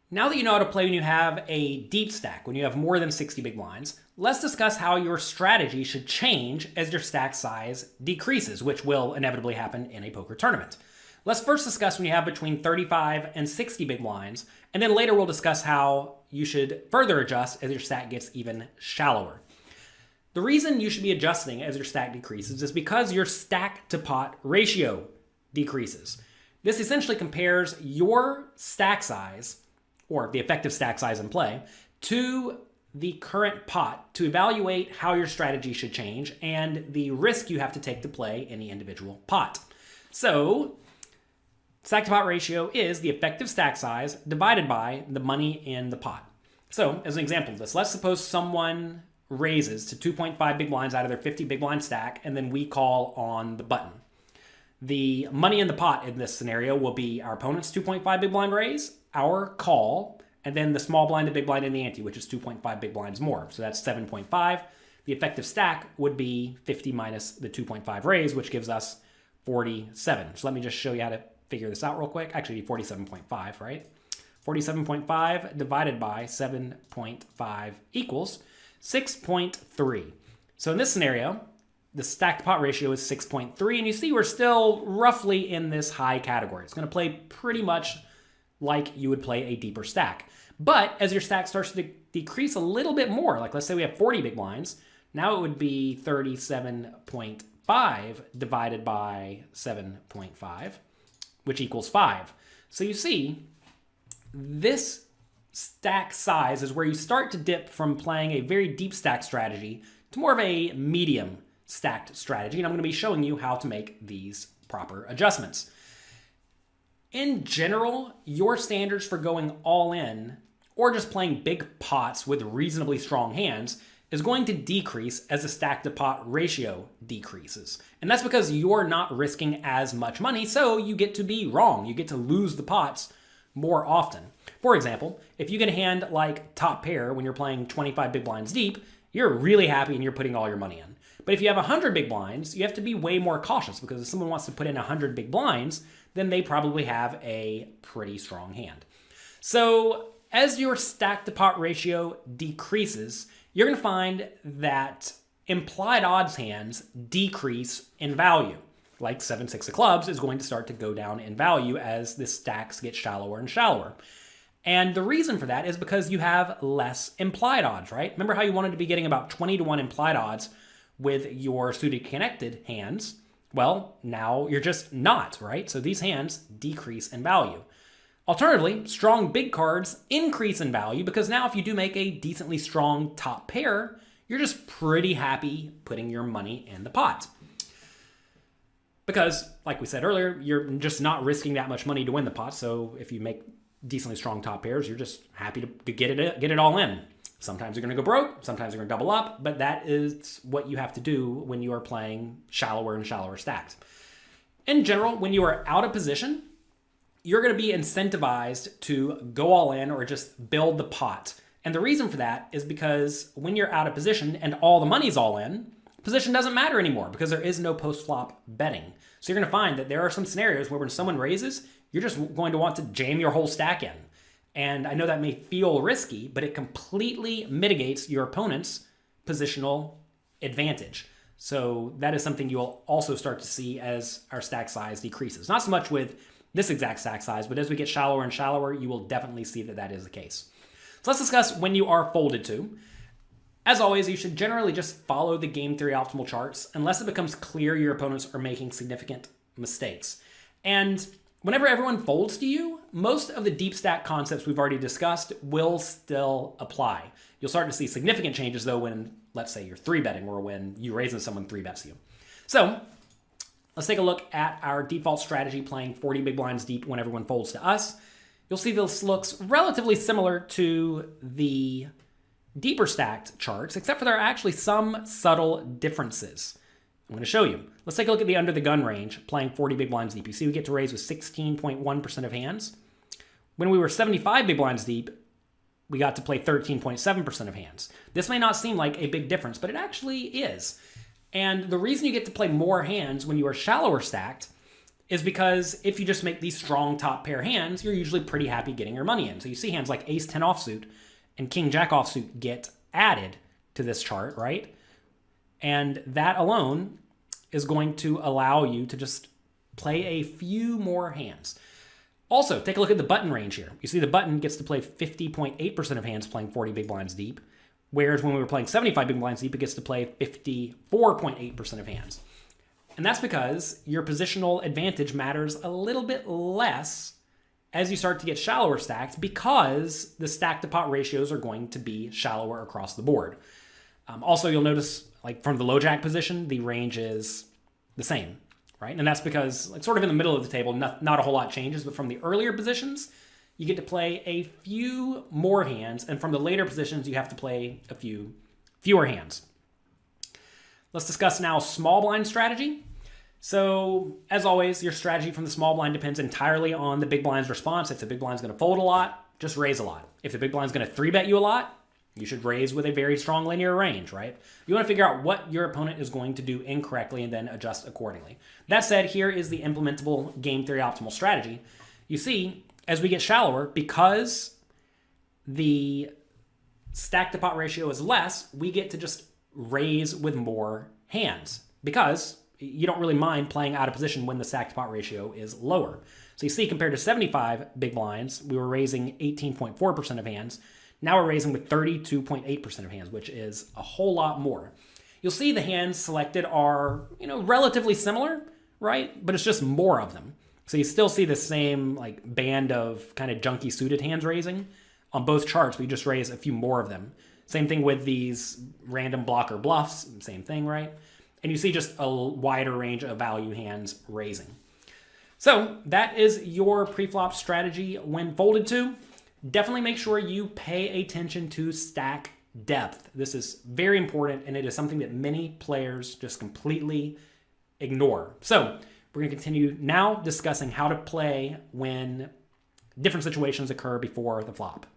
Now that you know how to play when you have a deep stack, when you have more than 60 big blinds, let's discuss how your strategy should change as your stack size decreases, which will inevitably happen in a poker tournament. Let's first discuss when you have between 35 and 60 big blinds, and then later we'll discuss how you should further adjust as your stack gets even shallower. The reason you should be adjusting as your stack decreases is because your stack to pot ratio decreases. This essentially compares your stack size, or the effective stack size in play, to the current pot to evaluate how your strategy should change and the risk you have to take to play any individual pot. So, stack to pot ratio is the effective stack size divided by the money in the pot. So, as an example of this, let's suppose someone raises to 2.5 big blinds out of their 50 big blind stack, and then we call on the button. The money in the pot in this scenario will be our opponent's 2.5 big blind raise, our call, and then the small blind, the big blind, and the ante, which is 2.5 big blinds more. So that's 7.5. The effective stack would be 50 minus the 2.5 raise, which gives us 47. So let me just show you how to figure this out real quick. Actually, 47.5, right? 47.5 divided by 7.5 equals 6.3. So in this scenario, the stack to pot ratio is 6.3, and you see we're still roughly in this high category. It's going to play pretty much like you would play a deeper stack. But as your stack starts to decrease a little bit more, like let's say we have 40 big blinds, now it would be 37.5 divided by 7.5, which equals 5. So you see, this stack size is where you start to dip from playing a very deep stack strategy to more of a medium stacked strategy, and I'm going to be showing you how to make these proper adjustments. In general, your standards for going all in or just playing big pots with reasonably strong hands is going to decrease as the stack to pot ratio decreases. And that's because you're not risking as much money, so you get to be wrong. You get to lose the pots more often. For example, if you get a hand like top pair when you're playing 25 big blinds deep, you're really happy and you're putting all your money in. But if you have 100 big blinds, you have to be way more cautious, because if someone wants to put in 100 big blinds, then they probably have a pretty strong hand. So as your stack to pot ratio decreases, you're going to find that implied odds hands decrease in value. Like 7-6 of clubs is going to start to go down in value as the stacks get shallower and shallower. And the reason for that is because you have less implied odds, right? Remember how you wanted to be getting about 20 to 1 implied odds with your suited connected hands? Well, now you're just not, right? So these hands decrease in value. Alternatively, strong big cards increase in value because now if you do make a decently strong top pair, you're just pretty happy putting your money in the pot. Because, like we said earlier, you're just not risking that much money to win the pot. So if you make decently strong top pairs, you're just happy to get it all in. Sometimes you're going to go broke, sometimes you're going to double up, but that is what you have to do when you are playing shallower and shallower stacks. In general, when you are out of position, you're going to be incentivized to go all in or just build the pot. And the reason for that is because when you're out of position and all the money's all in, position doesn't matter anymore because there is no post-flop betting. So you're going to find that there are some scenarios where when someone raises, you're just going to want to jam your whole stack in. And I know that may feel risky, but it completely mitigates your opponent's positional advantage. So that is something you'll also start to see as our stack size decreases. Not so much with this exact stack size, but as we get shallower and shallower, you will definitely see that that is the case. So let's discuss when you are folded to. As always, you should generally just follow the game theory optimal charts unless it becomes clear your opponents are making significant mistakes. And whenever everyone folds to you, most of the deep stack concepts we've already discussed will still apply. You'll start to see significant changes, though, when, let's say, you're 3-betting or when you raise and someone 3-bets you. So let's take a look at our default strategy playing 40 big blinds deep when everyone folds to us. You'll see this looks relatively similar to the deeper stacked charts, except for there are actually some subtle differences. I'm going to show you. Let's take a look at the under the gun range, playing 40 big blinds deep. You see we get to raise with 16.1% of hands. When we were 75 big blinds deep, we got to play 13.7% of hands. This may not seem like a big difference, but it actually is. And the reason you get to play more hands when you are shallower stacked is because if you just make these strong top pair hands, you're usually pretty happy getting your money in. So you see hands like ace 10 offsuit and king jack offsuit get added to this chart, right? And that alone is going to allow you to just play a few more hands. Also, take a look at the button range here. You see the button gets to play 50.8% of hands playing 40 big blinds deep, whereas when we were playing 75 big blinds deep, it gets to play 54.8% of hands. And that's because your positional advantage matters a little bit less as you start to get shallower stacked, because the stack to pot ratios are going to be shallower across the board. Also, you'll notice, like from the low jack position, the range is the same, right? And that's because, like, sort of in the middle of the table, not a whole lot changes, but from the earlier positions, you get to play a few more hands, and from the later positions, you have to play a few fewer hands. Let's discuss now small blind strategy. So, as always, your strategy from the small blind depends entirely on the big blind's response. If the big blind's going to fold a lot, just raise a lot. If the big blind's going to 3-bet you a lot, you should raise with a very strong linear range, right? You want to figure out what your opponent is going to do incorrectly and then adjust accordingly. That said, here is the implementable game theory optimal strategy. You see, as we get shallower, because the stack to pot ratio is less, we get to just raise with more hands, because you don't really mind playing out of position when the stack to pot ratio is lower. So you see, compared to 75 big blinds, we were raising 18.4% of hands. Now we're raising with 32.8% of hands, which is a whole lot more. You'll see the hands selected are, relatively similar, right? But it's just more of them. So you still see the same like band of kind of junky suited hands raising on both charts. We just raise a few more of them. Same thing with these random blocker bluffs, same thing, right? And you see just a wider range of value hands raising. So that is your preflop strategy when folded to. Definitely make sure you pay attention to stack depth. This is very important, and it is something that many players just completely ignore. So we're going to continue now discussing how to play when different situations occur before the flop.